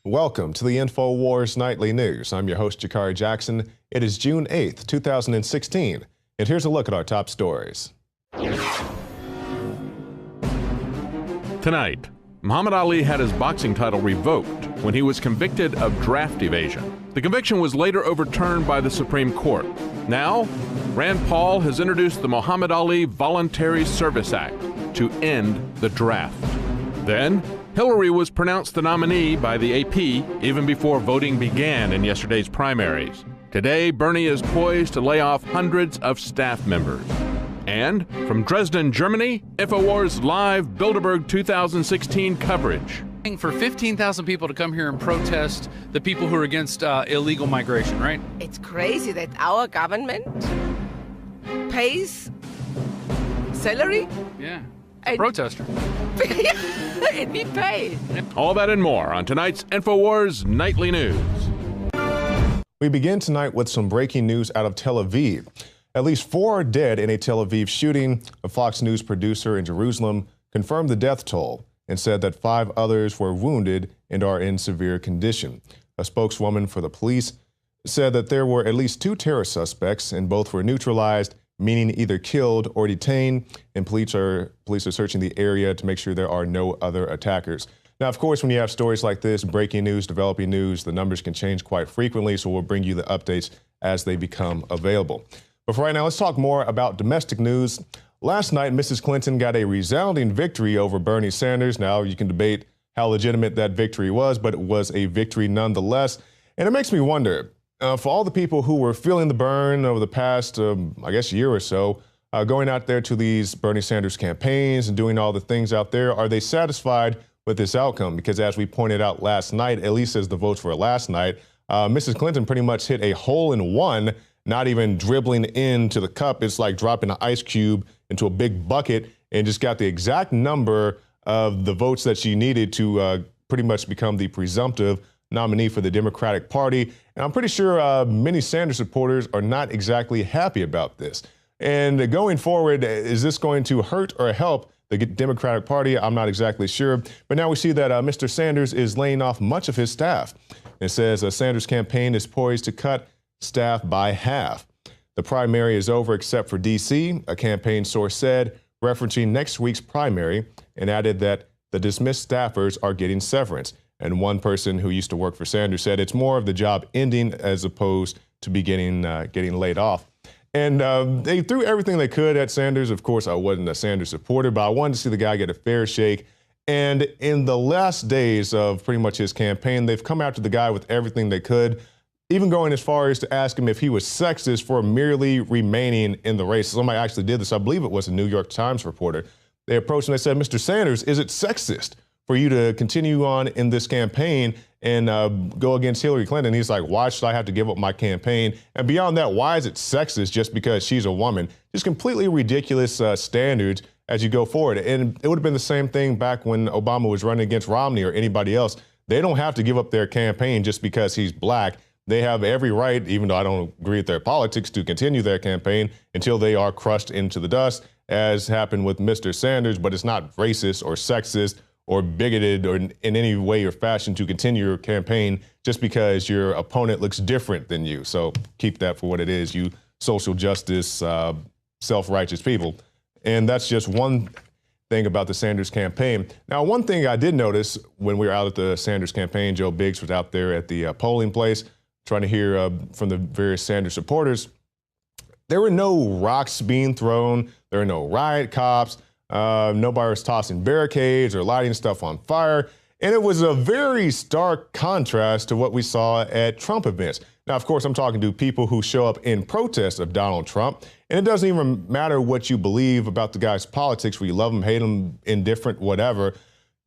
Welcome to the INFOWARS Nightly News. I'm your host, Jakari Jackson. It is June 8th, 2016, and here's a look at our top stories. Tonight, Muhammad Ali had his boxing title revoked when he was convicted of draft evasion. The conviction was later overturned by the Supreme Court. Now, Rand Paul has introduced the Muhammad Ali Voluntary Service Act to end the draft. Then, Hillary was pronounced the nominee by the AP even before voting began in yesterday's primaries. Today, Bernie is poised to lay off hundreds of staff members. And from Dresden, Germany, INFOWARS live Bilderberg 2016 coverage. For 15,000 people to come here and protest the people who are against illegal migration, right? It's crazy that our government pays salary. Yeah. Protester. And we pay. All that and more on tonight's INFOWARS Nightly News. We begin tonight with some breaking news out of Tel Aviv. At least 4 are dead in a Tel Aviv shooting. A Fox News producer in Jerusalem confirmed the death toll and said that 5 others were wounded and are in severe condition. A spokeswoman for the police said that there were at least 2 terror suspects and both were neutralized, meaning either killed or detained, and police are searching the area to make sure there are no other attackers. Now, of course, when you have stories like this, breaking news, developing news, the numbers can change quite frequently, so we'll bring you the updates as they become available. But for right now, let's talk more about domestic news. Last night, Mrs. Clinton got a resounding victory over Bernie Sanders. Now, you can debate how legitimate that victory was, but it was a victory nonetheless. And it makes me wonder, for all the people who were feeling the burn over the past, year or so, going out there to these Bernie Sanders campaigns and doing all the things out there, are they satisfied with this outcome? Because as we pointed out last night, at least as the votes were last night, Mrs. Clinton pretty much hit a hole-in-one, not even dribbling into the cup. It's like dropping an ice cube into a big bucket and just got the exact number of the votes that she needed to pretty much become the presumptive nominee for the Democratic Party. And I'm pretty sure many Sanders supporters are not exactly happy about this. And going forward, is this going to hurt or help the Democratic Party? I'm not exactly sure. But now we see that Mr. Sanders is laying off much of his staff. It says a Sanders campaign is poised to cut staff by half. The primary is over except for D.C., a campaign source said, referencing next week's primary, and added that the dismissed staffers are getting severance. And one person who used to work for Sanders said it's more of the job ending as opposed to getting laid off. And they threw everything they could at Sanders. Of course, I wasn't a Sanders supporter, but I wanted to see the guy get a fair shake. And in the last days of pretty much his campaign, they've come after the guy with everything they could, even going as far as to ask him if he was sexist for merely remaining in the race. Somebody actually did this. I believe it was a New York Times reporter. They approached him and they said, Mr. Sanders, is it sexist for you to continue on in this campaign and go against Hillary Clinton? He's like, why should I have to give up my campaign? And beyond that, why is it sexist just because she's a woman? Just completely ridiculous standards as you go forward. And it would have been the same thing back when Obama was running against Romney or anybody else. They don't have to give up their campaign just because he's black. They have every right, even though I don't agree with their politics, to continue their campaign until they are crushed into the dust, as happened with Mr. Sanders. But it's not racist or sexist or bigoted or in any way or fashion to continue your campaign just because your opponent looks different than you. So keep that for what it is, you social justice, self-righteous people. And that's just one thing about the Sanders campaign. Now, one thing I did notice when we were out at the Sanders campaign, Joe Biggs was out there at the polling place trying to hear from the various Sanders supporters. There were no rocks being thrown. There were no riot cops. Nobody was tossing barricades or lighting stuff on fire. And it was a very stark contrast to what we saw at Trump events. Now, of course, I'm talking to people who show up in protest of Donald Trump. And it doesn't even matter what you believe about the guy's politics, whether you love him, hate him, indifferent, whatever.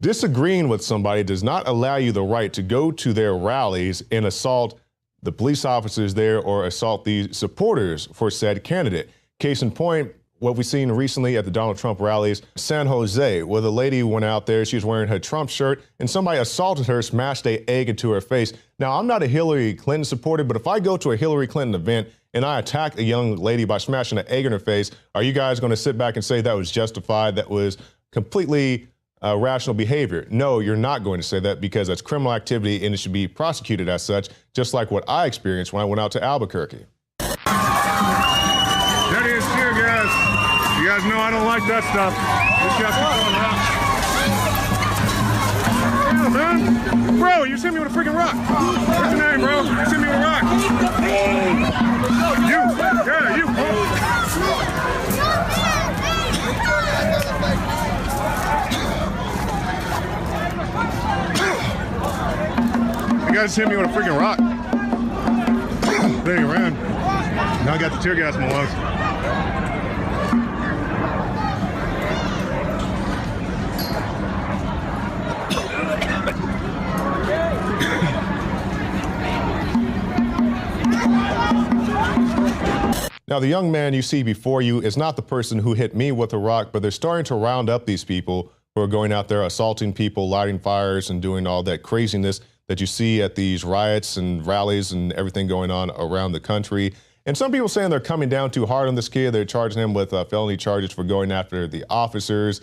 Disagreeing with somebody does not allow you the right to go to their rallies and assault the police officers there or assault the supporters for said candidate. Case in point, what we've seen recently at the Donald Trump rallies, San Jose, where the lady went out there, she was wearing her Trump shirt, and somebody assaulted her, smashed an egg into her face. Now, I'm not a Hillary Clinton supporter, but if I go to a Hillary Clinton event and I attack a young lady by smashing an egg in her face, are you guys going to sit back and say that was justified, that was completely rational behavior. No, you're not going to say that because that's criminal activity and it should be prosecuted as such, just like what I experienced when I went out to Albuquerque. That is tear gas. You guys know I don't like that stuff. This guy's going out. Yeah, man. Bro, you sent me with a freaking rock. What's your name, bro? You sent me with a rock. You. Yeah, you. You guys hit me with a freaking rock. Then he ran. Now I got the tear gas in my lungs. Now, the young man you see before you is not the person who hit me with a rock, but they're starting to round up these people who are going out there assaulting people, lighting fires, and doing all that craziness that you see at these riots and rallies and everything going on around the country. And some people saying they're coming down too hard on this kid. They're charging him with felony charges for going after the officers.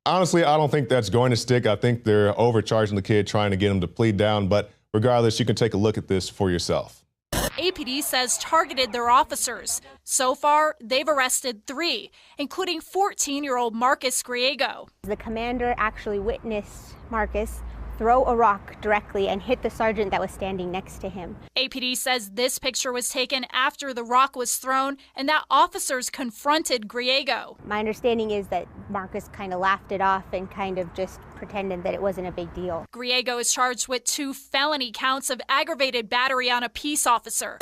Honestly, I don't think that's going to stick. I think they're overcharging the kid, trying to get him to plead down. But regardless, you can take a look at this for yourself. APD says targeted their officers. So far, they've arrested 3, including 14-year-old Marcus Griego. The commander actually witnessed Marcus throw a rock directly and hit the sergeant that was standing next to him. APD says this picture was taken after the rock was thrown and that officers confronted Griego. My understanding is that Marcus kind of laughed it off and kind of just pretended that it wasn't a big deal. Griego is charged with 2 felony counts of aggravated battery on a peace officer.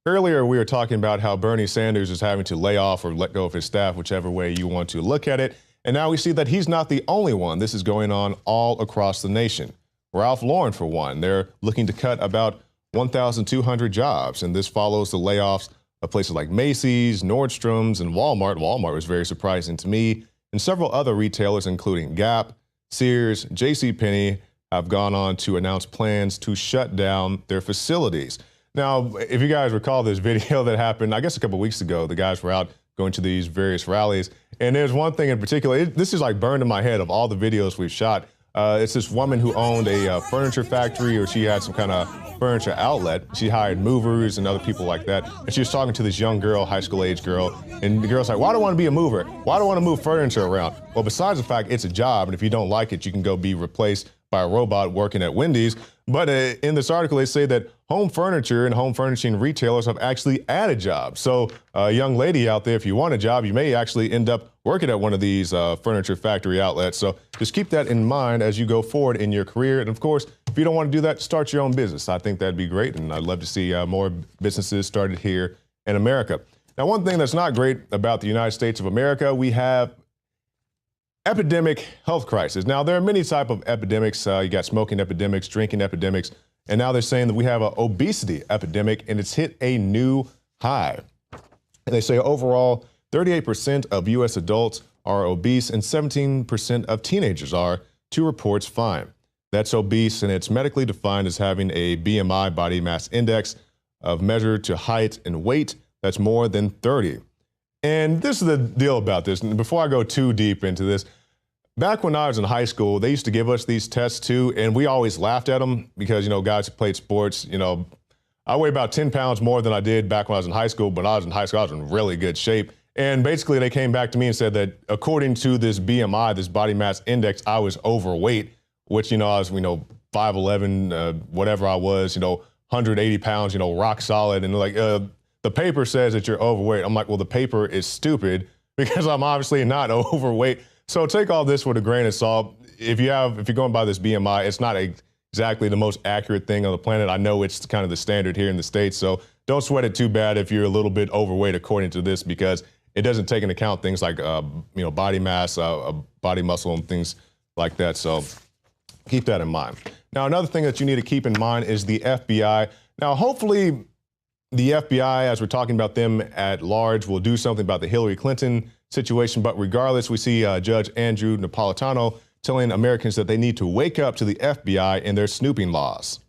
Earlier, we were talking about how Bernie Sanders is having to lay off or let go of his staff, whichever way you want to look at it. And now we see that he's not the only one. This is going on all across the nation. Ralph Lauren, for one, they're looking to cut about 1,200 jobs. And this follows the layoffs of places like Macy's, Nordstrom's, and Walmart. Walmart was very surprising to me. And several other retailers, including Gap, Sears, JCPenney, have gone on to announce plans to shut down their facilities. Now, if you guys recall this video that happened, I guess a couple weeks ago, the guys were out going to these various rallies. And there's one thing in particular, this is like burned in my head of all the videos we've shot. It's this woman who owned a furniture factory, or she had some kind of furniture outlet. She hired movers and other people like that. And she was talking to this young girl, high school age girl. And the girl's like, why do I want to be a mover? Why do I want to move furniture around? Well, besides the fact it's a job, and if you don't like it, you can go be replaced by a robot working at Wendy's. But in this article, they say that home furniture and home furnishing retailers have actually added jobs. So a young lady out there, if you want a job, you may actually end up working at one of these furniture factory outlets. So just keep that in mind as you go forward in your career. And of course, if you don't want to do that, start your own business. I think that'd be great. And I'd love to see more businesses started here in America. Now, one thing that's not great about the United States of America, we have epidemic health crisis. Now, there are many types of epidemics. You got smoking epidemics, drinking epidemics, and now they're saying that we have an obesity epidemic, and it's hit a new high. And they say overall, 38% of U.S. adults are obese and 17% of teenagers are, 2 reports find. That's obese, and it's medically defined as having a BMI, body mass index, of measure to height and weight that's more than 30. And this is the deal about this. And before I go too deep into this, back when I was in high school, they used to give us these tests too, and we always laughed at them because, you know, guys who played sports, you know, I weigh about 10 pounds more than I did back when I was in high school, but when I was in high school, I was in really good shape. And basically they came back to me and said that according to this BMI, this body mass index, I was overweight, which, you know, I was, 5'11", whatever I was, 180 pounds, rock solid. And like, the paper says that you're overweight. I'm like, well, the paper is stupid because I'm obviously not overweight. So take all this with a grain of salt. If you're going by this BMI, it's not exactly the most accurate thing on the planet. I know it's kind of the standard here in the States, so don't sweat it too bad if you're a little bit overweight according to this, because it doesn't take into account things like, body mass, body muscle and things like that. So keep that in mind. Now, another thing that you need to keep in mind is the FBI. Now, hopefully the FBI, as we're talking about them at large, will do something about the Hillary Clinton situation. But regardless, we see Judge Andrew Napolitano telling Americans that they need to wake up to the FBI and their snooping laws.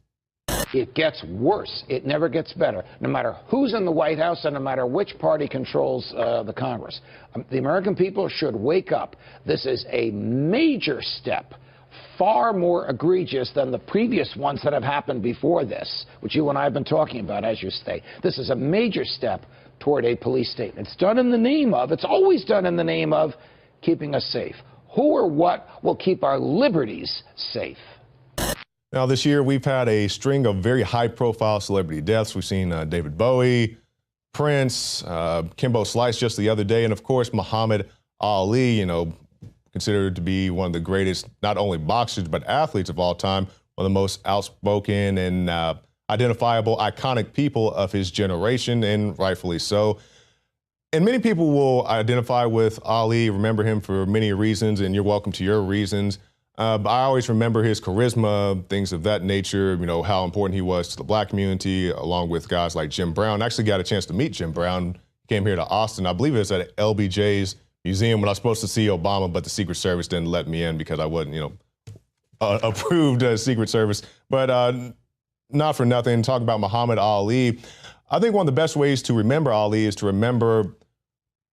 It gets worse. It never gets better, no matter who's in the White House and no matter which party controls the Congress. The American people should wake up. This is a major step, far more egregious than the previous ones that have happened before this, which you and I have been talking about, as you say. This is a major step toward a police state. It's done in the name of, it's always done in the name of keeping us safe. Who or what will keep our liberties safe? Now, this year, we've had a string of very high-profile celebrity deaths. We've seen David Bowie, Prince, Kimbo Slice just the other day, and of course, Muhammad Ali, you know, considered to be one of the greatest, not only boxers, but athletes of all time, one of the most outspoken and identifiable, iconic people of his generation, and rightfully so. And many people will identify with Ali, remember him for many reasons, and you're welcome to your reasons. But I always remember his charisma, things of that nature, you know, how important he was to the black community, along with guys like Jim Brown. I actually got a chance to meet Jim Brown. He came here to Austin. I believe it was at LBJ's museum when I was supposed to see Obama, but the Secret Service didn't let me in because I wasn't, you know, approved Secret Service. But not for nothing, talking about Muhammad Ali, I think one of the best ways to remember Ali is to remember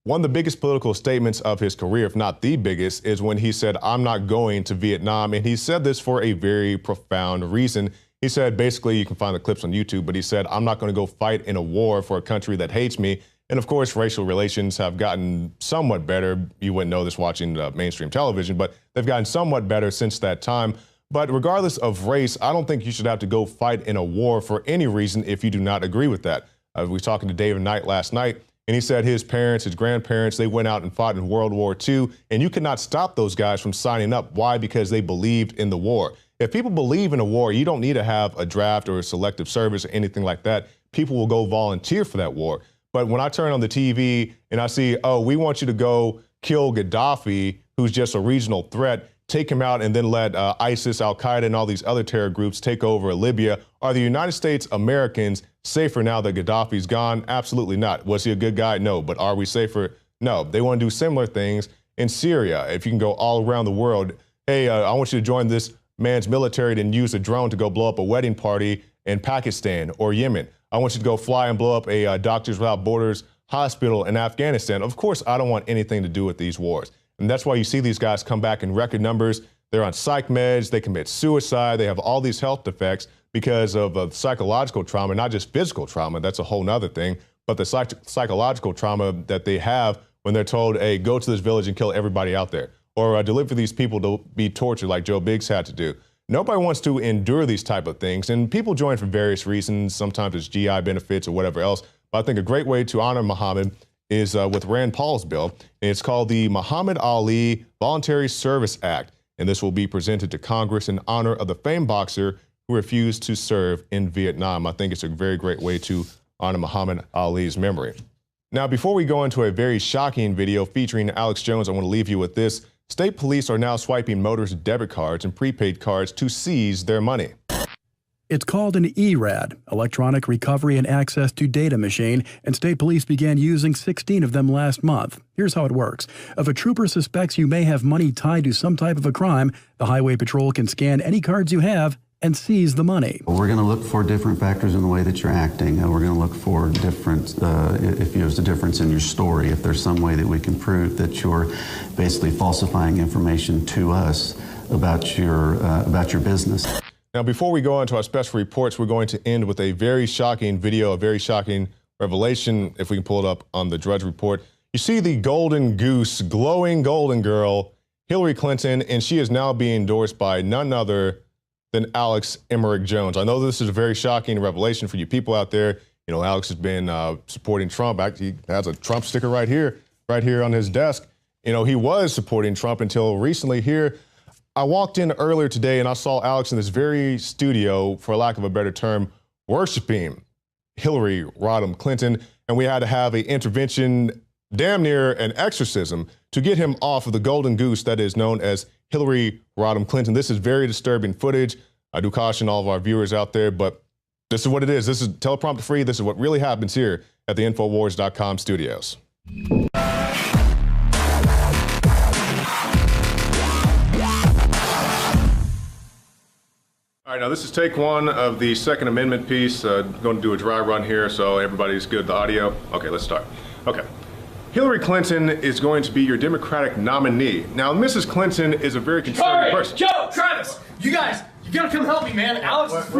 one of the biggest political statements of his career, if not the biggest, is when he said, "I'm not going to Vietnam." And he said this for a very profound reason. He said, basically, you can find the clips on YouTube, but he said, "I'm not going to go fight in a war for a country that hates me." And of course, racial relations have gotten somewhat better. You wouldn't know this watching mainstream television, but they've gotten somewhat better since that time. But regardless of race, I don't think you should have to go fight in a war for any reason if you do not agree with that. We were talking to David Knight last night, and he said his parents, his grandparents, they went out and fought in World War II, and you could not stop those guys from signing up. Why? Because they believed in the war. If people believe in a war, you don't need to have a draft or a selective service or anything like that. People will go volunteer for that war. But when I turn on the TV and I see, oh, we want you to go kill Gaddafi, who's just a regional threat, take him out and then let ISIS, Al-Qaeda, and all these other terror groups take over Libya, are the United States Americans safer now that Gaddafi's gone? Absolutely not. Was he a good guy? No. But are we safer? No. They want to do similar things in Syria. If you can go all around the world, hey, I want you to join this man's military and use a drone to go blow up a wedding party in Pakistan or Yemen. I want you to go fly and blow up a Doctors Without Borders hospital in Afghanistan. Of course, I don't want anything to do with these wars. And that's why you see these guys come back in record numbers. They're on psych meds, they commit suicide, they have all these health defects because of psychological trauma, not just physical trauma, that's a whole nother thing, but the psychological trauma that they have when they're told, hey, go to this village and kill everybody out there, or deliver these people to be tortured like Joe Biggs had to do. Nobody wants to endure these type of things, and people join for various reasons. Sometimes it's GI benefits or whatever else, but I think a great way to honor Muhammad is with Rand Paul's bill, and it's called the Muhammad Ali Voluntary Service Act, and this will be presented to Congress in honor of the famed boxer who refused to serve in Vietnam. I think it's a very great way to honor Muhammad Ali's memory. Now, before we go into a very shocking video featuring Alex Jones, I want to leave you with this. State police are now swiping motorists' debit cards and prepaid cards to seize their money. It's called an ERAD, Electronic Recovery and Access to Data Machine, and state police began using 16 of them last month. Here's how it works. If a trooper suspects you may have money tied to some type of a crime, the Highway Patrol can scan any cards you have and seize the money. We're going to look for different factors in the way that you're acting. We're going to look for different, if there's a difference in your story, if there's some way that we can prove that you're basically falsifying information to us about your business. Now, before we go into our special reports, we're going to end with a very shocking video, a very shocking revelation, if we can pull it up on the Drudge Report. You see the golden goose, glowing golden girl, Hillary Clinton, and she is now being endorsed by none other than Alex Emmerick Jones. I know this is a very shocking revelation for you people out there. You know, Alex has been supporting Trump. Actually, he has a Trump sticker right here on his desk. You know, he was supporting Trump until recently here. I walked in earlier today and I saw Alex in this very studio, for lack of a better term, worshiping Hillary Rodham Clinton. And we had to have an intervention, damn near an exorcism, to get him off of the golden goose that is known as Hillary Rodham Clinton. This is very disturbing footage. I do caution all of our viewers out there, but this is what it is. This is teleprompter free. This is what really happens here at the INFOWARS.com studios. All right, now this is take one of the Second Amendment piece. Going to do a dry run here so everybody's good with the audio. Okay, let's start. Okay. Hillary Clinton is going to be your Democratic nominee. Now, Mrs. Clinton is a very conservative person. Joe, Travis, you guys, you gotta come help me, man. Alex is